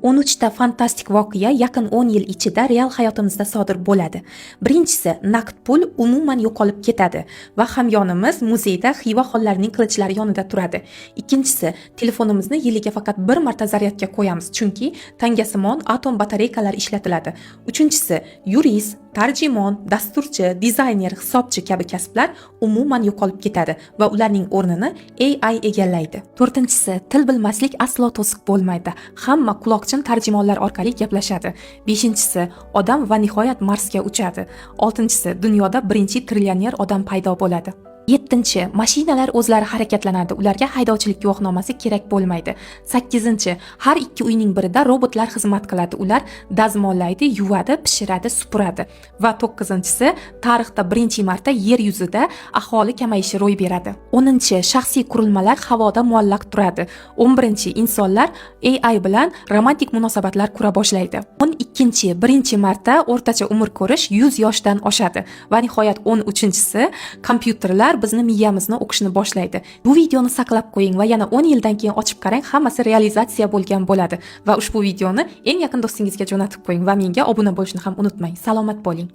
13 ta fantastik voqea yaqin 10 yil ichida real hayotimizda sodir bo'ladi. Birinchisi, naqd pul umuman yo'qolib ketadi va hamyonimiz muzeyda Xiva xonlarining qilichlari yonida turadi. Ikkinchisi, telefonimizni yiliga faqat bir marta zaryadga qo'yamiz, chunki tangasimon atom batareykalari ishlatiladi. Uchinchisi, yurist, tarjimon, dasturchi, dizayner, hisobchi kabi kasblar umuman yo'qolib ketadi va ularning o'rnini AI egallaydi. To'rtinchisi, til bilmaslik aslo to'siq bo'lmaydi. Hamma quloqchin tarjimonlar orqali gaplashadi. Beshinchisi, odam va nihoyat Marsga uchadi. Oltinchisi, dunyoda birinchi trillioner odam paydo bo'ladi. Yettinchi, mashinalar o'zlari harakatlanadi, ularga haydovchilik guvohnomasi kerak bo'lmaydi. Sakkizinchi, har ikki uyning birida robotlar xizmat qiladi, ular dazmollaydi, yuvadi, pishiradi, supuradi. Va to'qqizinchisi, tarixda birinchi marta yer yuzida aholi kamayishi ro'y beradi. 10-chi, shaxsiy qurilmalar havoda muallaq turadi. 11-chi, insonlar AI bilan romantik munosabatlar qura boshlaydi. 12-chi, birinchi marta o'rtacha umr ko'rish 100 yoshdan oshadi. Va nihoyat 13-chisi, kompyuterlar bizni miyamizni o'qishni boshlaydi. Bu videoni saqlab qo'ying va yana 10 yildan keyin ochib qarang, hammasi realizatsiya bo'lgan bo'ladi. Va ushbu videoni eng yaqin do'stingizga jo'natib qo'ying va menga obuna bo'lishni ham unutmang. Salomat bo'ling.